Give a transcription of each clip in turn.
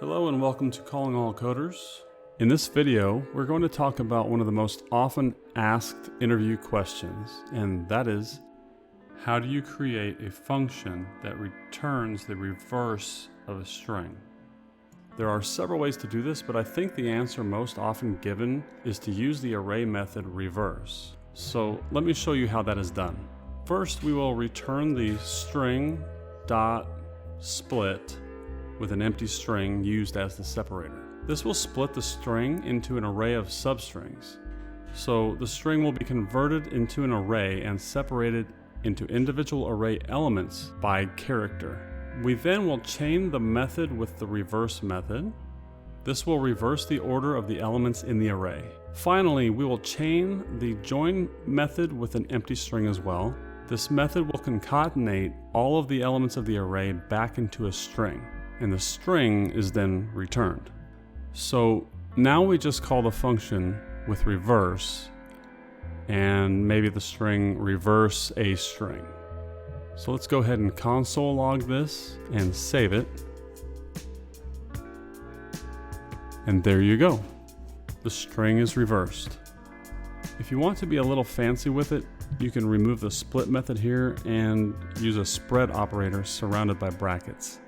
Hello and welcome to Calling All Coders. In this video, we're going to talk about one of the most often asked interview questions, and that is, how do you create a function that returns the reverse of a string? There are several ways to do this, but I think the answer most often given is to use the array method reverse. So let me show you how that is done. First, we will return the string dot split with an empty string used as the separator. This will split the string into an array of substrings. So the string will be converted into an array and separated into individual array elements by character. We then will chain the method with the reverse method. This will reverse the order of the elements in the array. Finally, we will chain the join method with an empty string as well. This method will concatenate all of the elements of the array back into a string, and the string is then returned. So now we just call the function with reverse, and maybe the string reverse a string. So let's go ahead and console log this and save it. And there you go. The string is reversed. If you want to be a little fancy with it, you can remove the split method here and use a spread operator surrounded by brackets.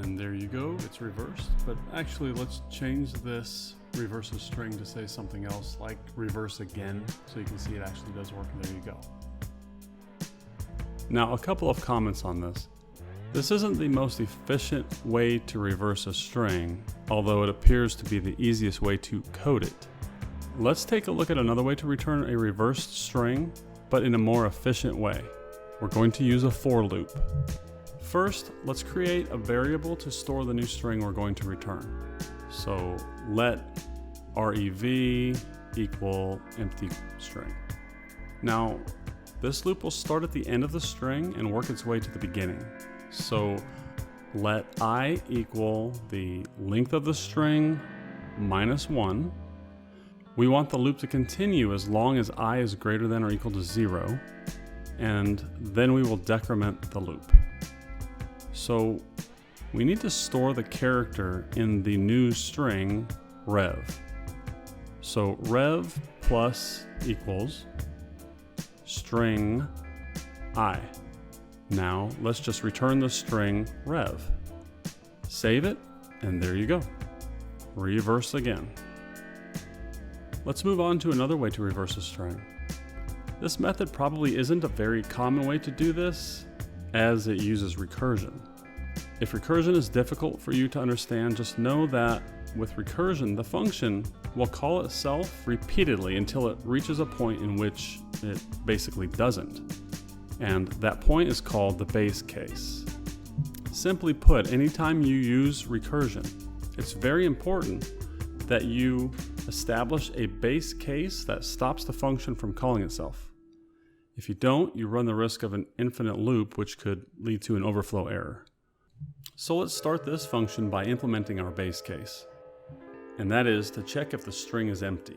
And there you go, it's reversed. But actually, let's change this reverse a string to say something else, like reverse again, so you can see it actually does work. There you go. Now, a couple of comments on this. This isn't the most efficient way to reverse a string, although it appears to be the easiest way to code it. Let's take a look at another way to return a reversed string, but in a more efficient way. We're going to use a for loop. First, let's create a variable to store the new string we're going to return. So let rev equal empty string. Now, this loop will start at the end of the string and work its way to the beginning. So let I equal the length of the string minus 1. We want the loop to continue as long as I is greater than or equal to 0, and then we will decrement the loop. So we need to store the character in the new string rev. So rev plus equals string I. Now let's just return the string rev. Save it, and there you go. Reverse again. Let's move on to another way to reverse a string. This method probably isn't a very common way to do this, as it uses recursion. If recursion is difficult for you to understand, just know that with recursion, the function will call itself repeatedly until it reaches a point in which it basically doesn't. And that point is called the base case. Simply put, anytime you use recursion, it's very important that you establish a base case that stops the function from calling itself. If you don't, you run the risk of an infinite loop, which could lead to an overflow error. So let's start this function by implementing our base case, and that is to check if the string is empty.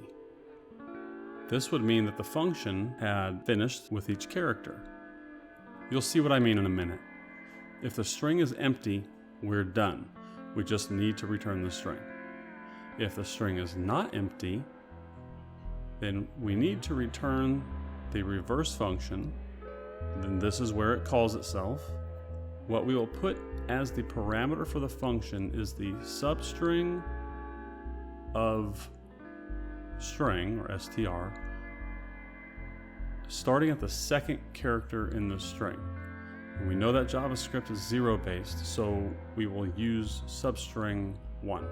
This would mean that the function had finished with each character. You'll see what I mean in a minute. If the string is empty, we're done. We just need to return the string. If the string is not empty, then we need to return the reverse function. Then this is where it calls itself. What we will put as the parameter for the function is the substring of string, or str, starting at the second character in the string. And we know that JavaScript is 0-based, so we will use substring 1.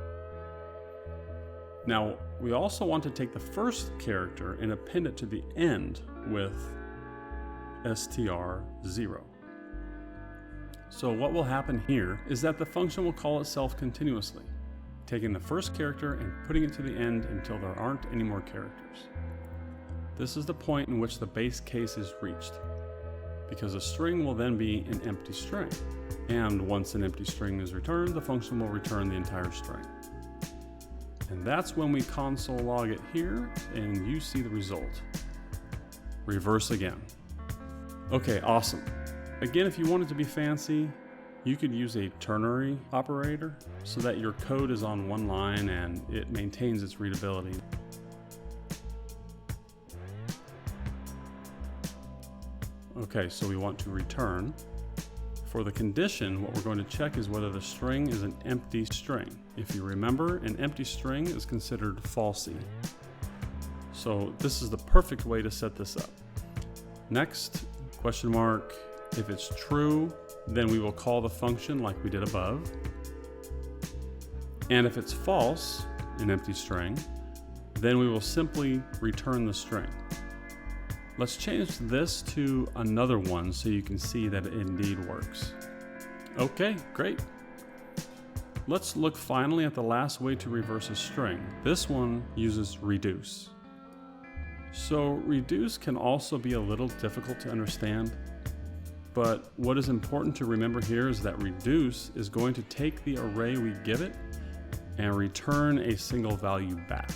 Now, we also want to take the first character and append it to the end with str0. So what will happen here is that the function will call itself continuously, taking the first character and putting it to the end until there aren't any more characters. This is the point in which the base case is reached, because a string will then be an empty string. And once an empty string is returned, the function will return the entire string. And that's when we console log it here, and you see the result. Reverse again. Okay, awesome. Again, if you want it to be fancy, you could use a ternary operator so that your code is on one line and it maintains its readability. Okay, so we want to return. For the condition, what we're going to check is whether the string is an empty string. If you remember, an empty string is considered falsy. So this is the perfect way to set this up. Next, question mark. If it's true, then we will call the function like we did above. And if it's false, an empty string, then we will simply return the string. Let's change this to another one so you can see that it indeed works. Okay, great. Let's look finally at the last way to reverse a string. This one uses reduce. So reduce can also be a little difficult to understand, but what is important to remember here is that reduce is going to take the array we give it and return a single value back,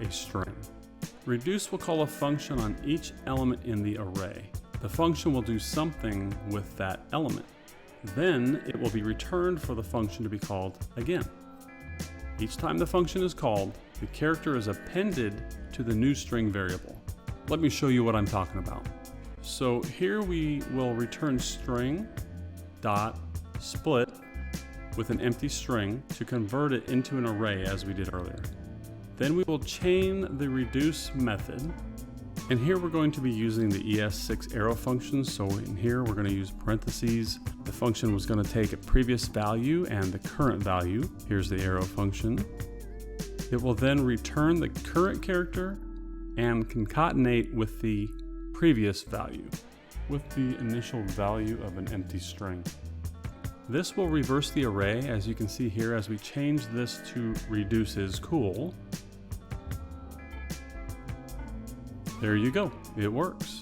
a string. Reduce will call a function on each element in the array. The function will do something with that element. Then it will be returned for the function to be called again. Each time the function is called, the character is appended to the new string variable. Let me show you what I'm talking about. So here we will return string dot split with an empty string to convert it into an array as we did earlier. Then we will chain the reduce method, and here we're going to be using the ES6 arrow function. So in here we're going to use parentheses. The function was going to take a previous value and the current value. Here's the arrow function. It will then return the current character and concatenate with the previous value, with the initial value of an empty string. This will reverse the array, as you can see here, as we change this to reduce is cool. There you go, it works.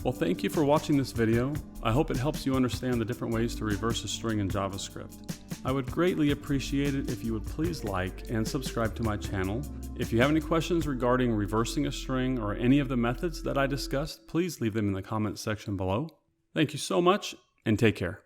Well, thank you for watching this video. I hope it helps you understand the different ways to reverse a string in JavaScript. I would greatly appreciate it if you would please like and subscribe to my channel. If you have any questions regarding reversing a string or any of the methods that I discussed, please leave them in the comments section below. Thank you so much, and take care.